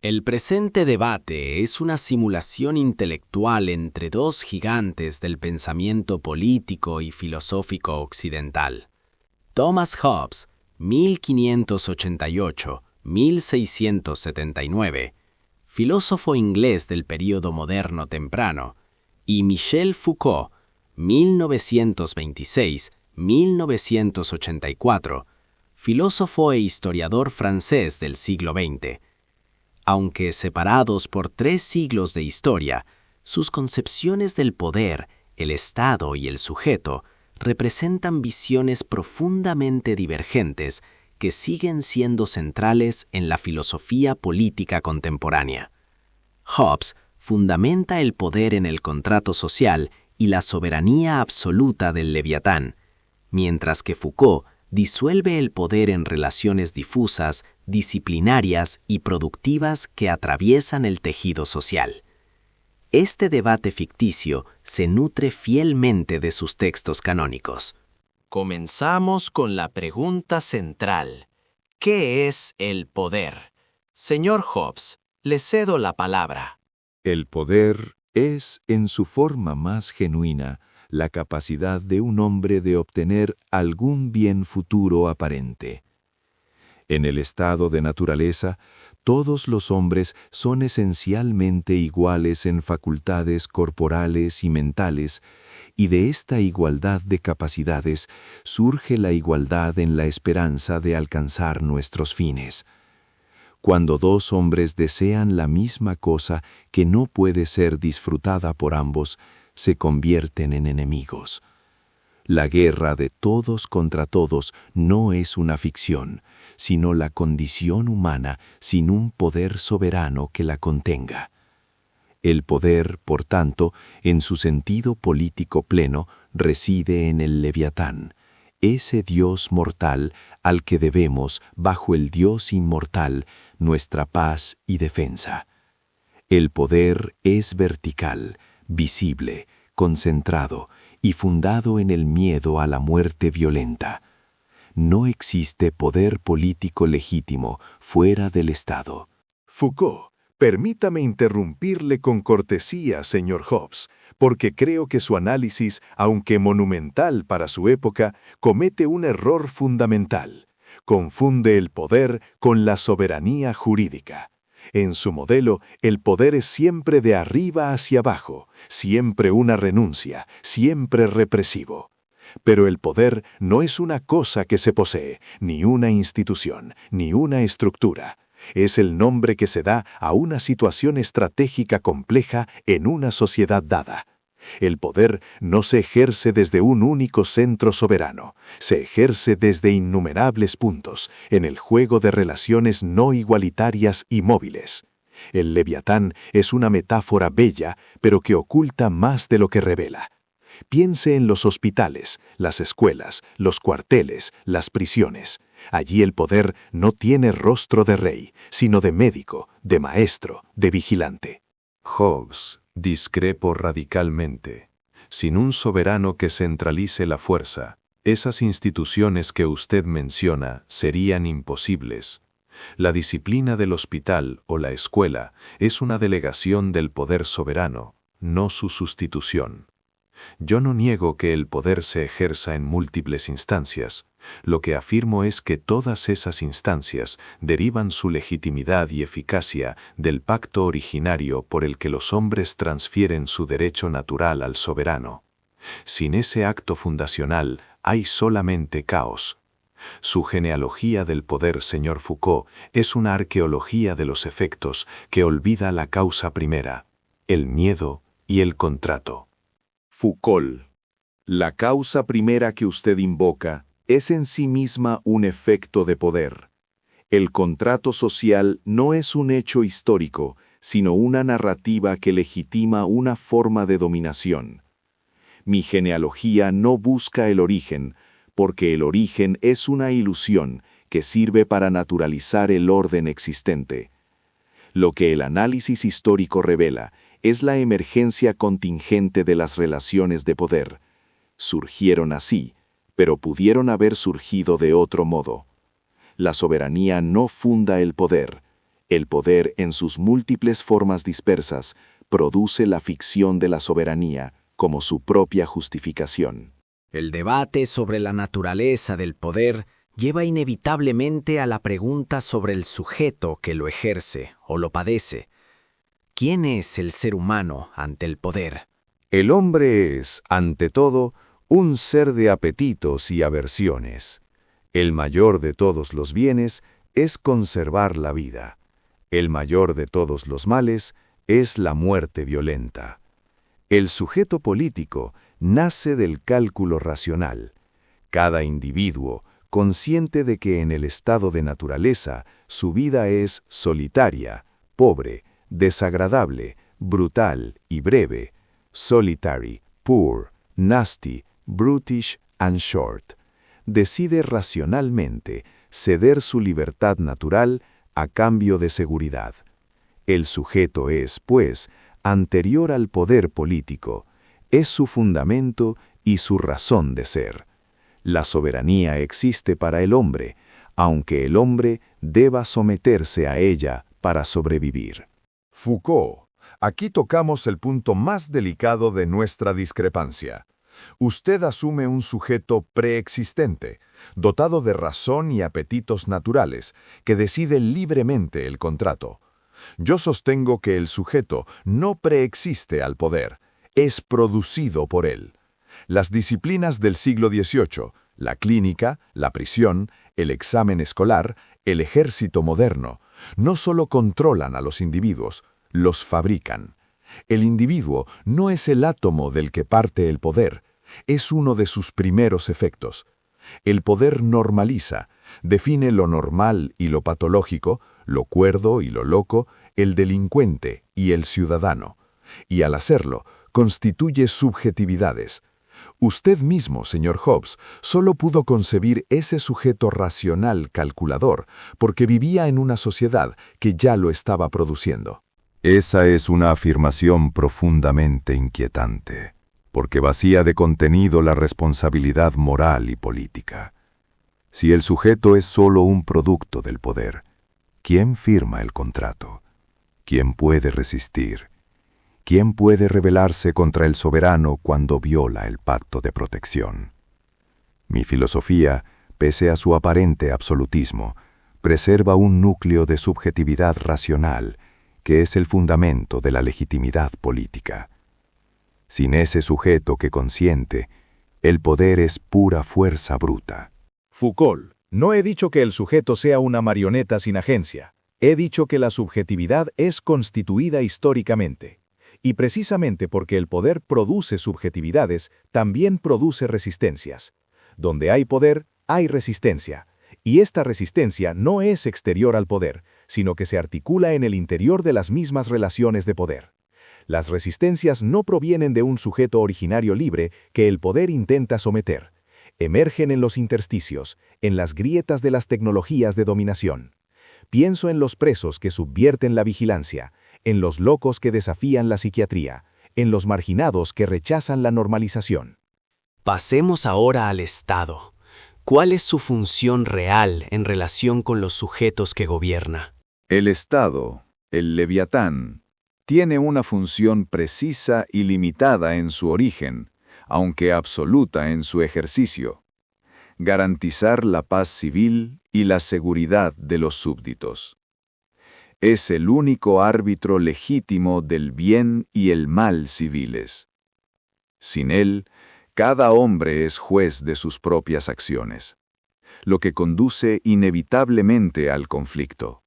El presente debate es una simulación intelectual entre dos gigantes del pensamiento político y filosófico occidental. Thomas Hobbes, 1588-1679, filósofo inglés del período moderno temprano, y Michel Foucault, 1926-1984, filósofo e historiador francés del siglo XX. Aunque separados por 3 siglos de historia, sus concepciones del poder, el Estado y el sujeto representan visiones profundamente divergentes que siguen siendo centrales en la filosofía política contemporánea. Hobbes fundamenta el poder en el contrato social y la soberanía absoluta del Leviatán, mientras que Foucault disuelve el poder en relaciones difusas, disciplinarias y productivas que atraviesan el tejido social. Este debate ficticio se nutre fielmente de sus textos canónicos. Comenzamos con la pregunta central. ¿Qué es el poder? Señor Hobbes, le cedo la palabra. El poder es, en su forma más genuina, la capacidad de un hombre de obtener algún bien futuro aparente. En el estado de naturaleza, todos los hombres son esencialmente iguales en facultades corporales y mentales, y de esta igualdad de capacidades surge la igualdad en la esperanza de alcanzar nuestros fines. Cuando 2 hombres desean la misma cosa que no puede ser disfrutada por ambos, se convierten en enemigos. La guerra de todos contra todos no es una ficción, sino la condición humana sin un poder soberano que la contenga. El poder, por tanto, en su sentido político pleno, reside en el Leviatán, ese Dios mortal al que debemos, bajo el Dios inmortal, nuestra paz y defensa. El poder es vertical, visible, concentrado y fundado en el miedo a la muerte violenta. No existe poder político legítimo fuera del Estado. Foucault, permítame interrumpirle con cortesía, señor Hobbes, porque creo que su análisis, aunque monumental para su época, comete un error fundamental. Confunde el poder con la soberanía jurídica. En su modelo, el poder es siempre de arriba hacia abajo, siempre una renuncia, siempre represivo. Pero el poder no es una cosa que se posee, ni una institución, ni una estructura. Es el nombre que se da a una situación estratégica compleja en una sociedad dada. El poder no se ejerce desde un único centro soberano, se ejerce desde innumerables puntos, en el juego de relaciones no igualitarias y móviles. El Leviatán es una metáfora bella, pero que oculta más de lo que revela. Piense en los hospitales, las escuelas, los cuarteles, las prisiones. Allí el poder no tiene rostro de rey, sino de médico, de maestro, de vigilante. Hobbes, discrepo radicalmente. Sin un soberano que centralice la fuerza, esas instituciones que usted menciona serían imposibles. La disciplina del hospital o la escuela es una delegación del poder soberano, no su sustitución. Yo no niego que el poder se ejerza en múltiples instancias. Lo que afirmo es que todas esas instancias derivan su legitimidad y eficacia del pacto originario por el que los hombres transfieren su derecho natural al soberano. Sin ese acto fundacional hay solamente caos. Su genealogía del poder, señor Foucault, es una arqueología de los efectos que olvida la causa primera, el miedo y el contrato. Foucault. La causa primera que usted invoca es en sí misma un efecto de poder. El contrato social no es un hecho histórico, sino una narrativa que legitima una forma de dominación. Mi genealogía no busca el origen, porque el origen es una ilusión que sirve para naturalizar el orden existente. Lo que el análisis histórico revela es la emergencia contingente de las relaciones de poder. Surgieron así, pero pudieron haber surgido de otro modo. La soberanía no funda el poder, El poder, en sus múltiples formas dispersas, produce la ficción de la soberanía como su propia justificación. El debate sobre la naturaleza del poder lleva inevitablemente a la pregunta sobre el sujeto que lo ejerce o lo padece. ¿Quién es el ser humano ante el poder? El hombre es, ante todo, un ser de apetitos y aversiones. El mayor de todos los bienes es conservar la vida. El mayor de todos los males es la muerte violenta. El sujeto político nace del cálculo racional. Cada individuo, consciente de que en el estado de naturaleza su vida es solitaria, pobre, desagradable, brutal y breve, solitary, poor, nasty, brutish and short, decide racionalmente ceder su libertad natural a cambio de seguridad. El sujeto es, pues, anterior al poder político, es su fundamento y su razón de ser. La soberanía existe para el hombre, aunque el hombre deba someterse a ella para sobrevivir. Foucault, aquí tocamos el punto más delicado de nuestra discrepancia. Usted asume un sujeto preexistente, dotado de razón y apetitos naturales, que decide libremente el contrato. Yo sostengo que el sujeto no preexiste al poder, es producido por él. Las disciplinas del siglo XVIII, la clínica, la prisión, el examen escolar, el ejército moderno, no solo controlan a los individuos, los fabrican. El individuo no es el átomo del que parte el poder, es uno de sus primeros efectos. El poder normaliza, define lo normal y lo patológico, lo cuerdo y lo loco, el delincuente y el ciudadano. Y al hacerlo, constituye subjetividades. Usted mismo, señor Hobbes, solo pudo concebir ese sujeto racional calculador porque vivía en una sociedad que ya lo estaba produciendo. Esa es una afirmación profundamente inquietante, porque vacía de contenido la responsabilidad moral y política. Si el sujeto es solo un producto del poder, ¿quién firma el contrato? ¿Quién puede resistir? ¿Quién puede rebelarse contra el soberano cuando viola el pacto de protección? Mi filosofía, pese a su aparente absolutismo, preserva un núcleo de subjetividad racional que es el fundamento de la legitimidad política. Sin ese sujeto que consiente, el poder es pura fuerza bruta. Foucault, no he dicho que el sujeto sea una marioneta sin agencia. He dicho que la subjetividad es constituida históricamente. Y precisamente porque el poder produce subjetividades, también produce resistencias. Donde hay poder, hay resistencia. Y esta resistencia no es exterior al poder, sino que se articula en el interior de las mismas relaciones de poder. Las resistencias no provienen de un sujeto originario libre que el poder intenta someter. Emergen en los intersticios, en las grietas de las tecnologías de dominación. Pienso en los presos que subvierten la vigilancia, en los locos que desafían la psiquiatría, en los marginados que rechazan la normalización. Pasemos ahora al Estado. ¿Cuál es su función real en relación con los sujetos que gobierna? El Estado, el Leviatán, tiene una función precisa y limitada en su origen, aunque absoluta en su ejercicio: garantizar la paz civil y la seguridad de los súbditos. Es el único árbitro legítimo del bien y el mal civiles. Sin él, cada hombre es juez de sus propias acciones, lo que conduce inevitablemente al conflicto.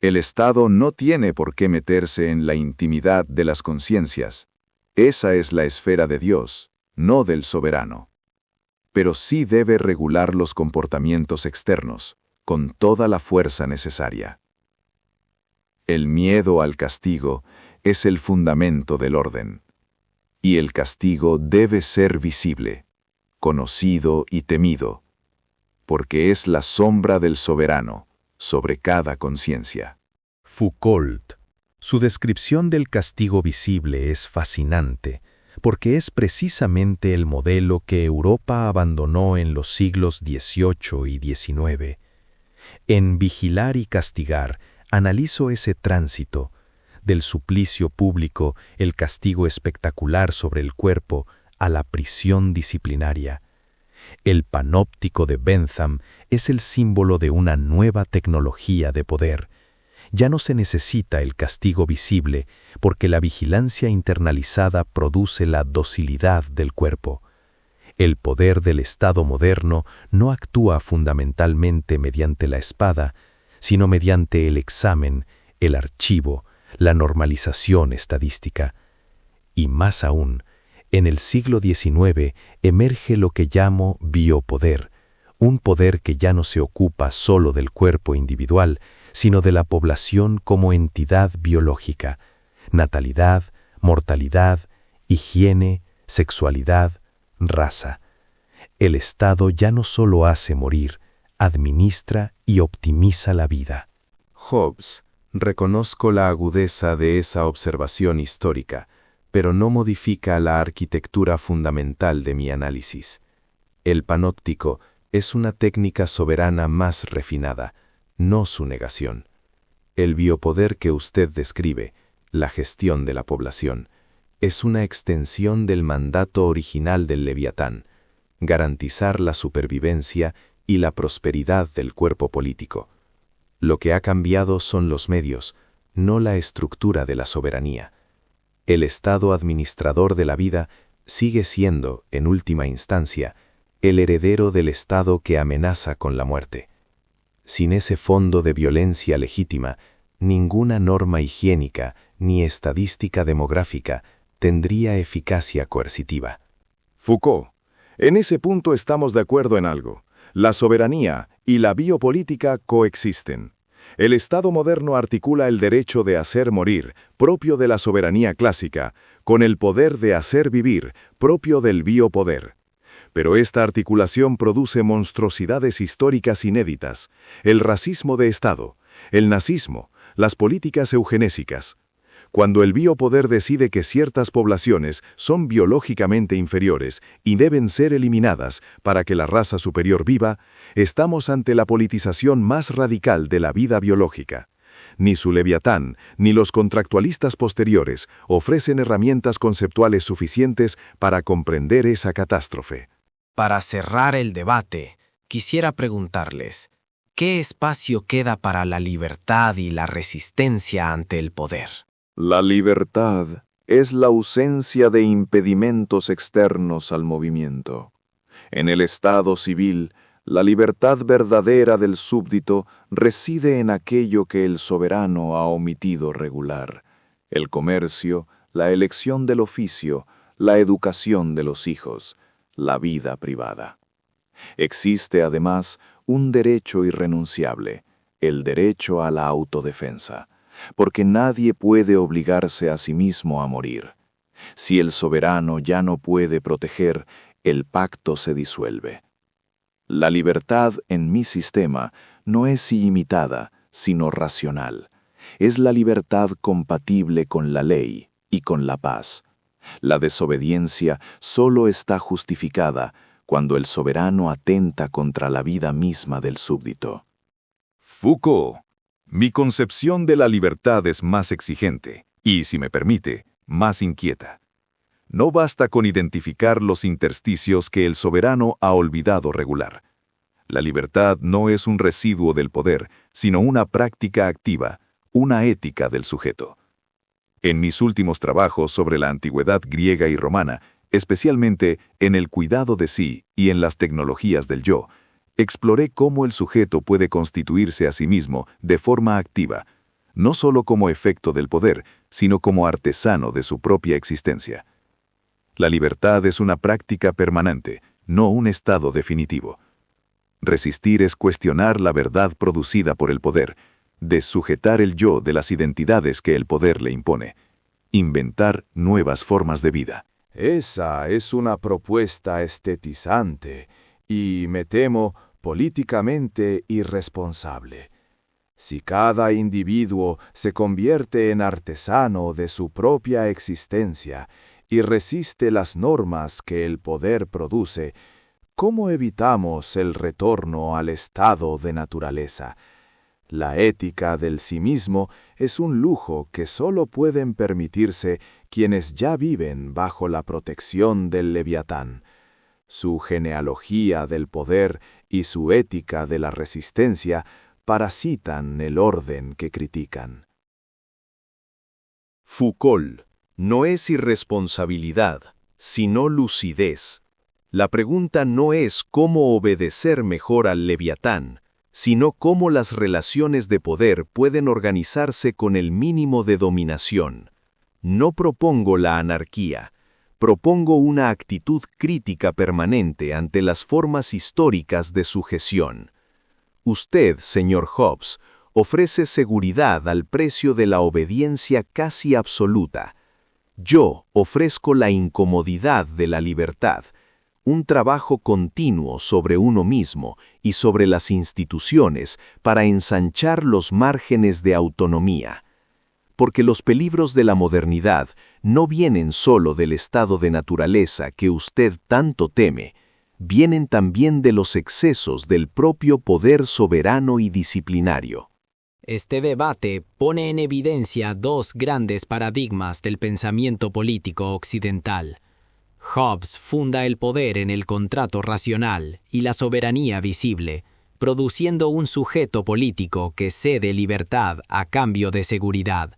El Estado no tiene por qué meterse en la intimidad de las conciencias. Esa es la esfera de Dios, no del soberano. Pero sí debe regular los comportamientos externos, con toda la fuerza necesaria. El miedo al castigo es el fundamento del orden, y el castigo debe ser visible, conocido y temido, porque es la sombra del soberano sobre cada conciencia. Foucault. Su descripción del castigo visible es fascinante, porque es precisamente el modelo que Europa abandonó en los siglos XVIII y XIX. En vigilar y castigar Analizo ese tránsito, del suplicio público, el castigo espectacular sobre el cuerpo, a la prisión disciplinaria. El panóptico de Bentham es el símbolo de una nueva tecnología de poder. Ya no se necesita el castigo visible, porque la vigilancia internalizada produce la docilidad del cuerpo. El poder del Estado moderno no actúa fundamentalmente mediante la espada, sino mediante el examen, el archivo, la normalización estadística. Y más aún, en el siglo XIX emerge lo que llamo biopoder, un poder que ya no se ocupa solo del cuerpo individual, sino de la población como entidad biológica, natalidad, mortalidad, higiene, sexualidad, raza. El Estado ya no solo hace morir, administra y optimiza la vida. Hobbes, reconozco la agudeza de esa observación histórica, pero no modifica la arquitectura fundamental de mi análisis. El panóptico es una técnica soberana más refinada, no su negación. El biopoder que usted describe, la gestión de la población, es una extensión del mandato original del Leviatán, garantizar la supervivencia y la prosperidad del cuerpo político. Lo que ha cambiado son los medios, no la estructura de la soberanía. El Estado administrador de la vida sigue siendo, en última instancia, el heredero del Estado que amenaza con la muerte. Sin ese fondo de violencia legítima, ninguna norma higiénica ni estadística demográfica tendría eficacia coercitiva. Foucault, en ese punto estamos de acuerdo en algo. La soberanía y la biopolítica coexisten. El Estado moderno articula el derecho de hacer morir, propio de la soberanía clásica, con el poder de hacer vivir, propio del biopoder. Pero esta articulación produce monstruosidades históricas inéditas: el racismo de Estado, el nazismo, las políticas eugenésicas. Cuando el biopoder decide que ciertas poblaciones son biológicamente inferiores y deben ser eliminadas para que la raza superior viva, estamos ante la politización más radical de la vida biológica. Ni su Leviatán, ni los contractualistas posteriores ofrecen herramientas conceptuales suficientes para comprender esa catástrofe. Para cerrar el debate, quisiera preguntarles, ¿qué espacio queda para la libertad y la resistencia ante el poder? La libertad es la ausencia de impedimentos externos al movimiento. En el Estado civil, la libertad verdadera del súbdito reside en aquello que el soberano ha omitido regular: el comercio, la elección del oficio, la educación de los hijos, la vida privada. Existe además un derecho irrenunciable, el derecho a la autodefensa, porque nadie puede obligarse a sí mismo a morir. Si el soberano ya no puede proteger, el pacto se disuelve. La libertad en mi sistema no es ilimitada, sino racional. Es la libertad compatible con la ley y con la paz. La desobediencia solo está justificada cuando el soberano atenta contra la vida misma del súbdito. Foucault. Mi concepción de la libertad es más exigente y, si me permite, más inquieta. No basta con identificar los intersticios que el soberano ha olvidado regular. La libertad no es un residuo del poder, sino una práctica activa, una ética del sujeto. En mis últimos trabajos sobre la antigüedad griega y romana, especialmente en el cuidado de sí y en las tecnologías del yo, exploré cómo el sujeto puede constituirse a sí mismo de forma activa, no solo como efecto del poder, sino como artesano de su propia existencia. La libertad es una práctica permanente, no un estado definitivo. Resistir es cuestionar la verdad producida por el poder, dessujetar el yo de las identidades que el poder le impone, inventar nuevas formas de vida. Esa es una propuesta estetizante y, me temo, políticamente irresponsable. Si cada individuo se convierte en artesano de su propia existencia y resiste las normas que el poder produce, ¿cómo evitamos el retorno al estado de naturaleza? La ética del sí mismo es un lujo que solo pueden permitirse quienes ya viven bajo la protección del Leviatán. Su genealogía del poder y su ética de la resistencia parasitan el orden que critican. Foucault, no es irresponsabilidad, sino lucidez. La pregunta no es cómo obedecer mejor al Leviatán, sino cómo las relaciones de poder pueden organizarse con el mínimo de dominación. No propongo la anarquía, propongo una actitud crítica permanente ante las formas históricas de sujeción. Usted, señor Hobbes, ofrece seguridad al precio de la obediencia casi absoluta. Yo ofrezco la incomodidad de la libertad, un trabajo continuo sobre uno mismo y sobre las instituciones para ensanchar los márgenes de autonomía. Porque los peligros de la modernidad no vienen solo del estado de naturaleza que usted tanto teme, vienen también de los excesos del propio poder soberano y disciplinario. Este debate pone en evidencia dos grandes paradigmas del pensamiento político occidental. Hobbes funda el poder en el contrato racional y la soberanía visible, produciendo un sujeto político que cede libertad a cambio de seguridad.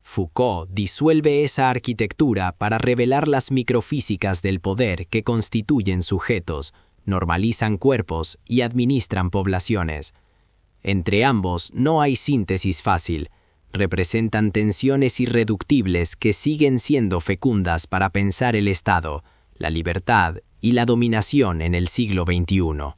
Foucault disuelve esa arquitectura para revelar las microfísicas del poder que constituyen sujetos, normalizan cuerpos y administran poblaciones. Entre ambos no hay síntesis fácil. Representan tensiones irreductibles que siguen siendo fecundas para pensar el Estado, la libertad y la dominación en el siglo XXI.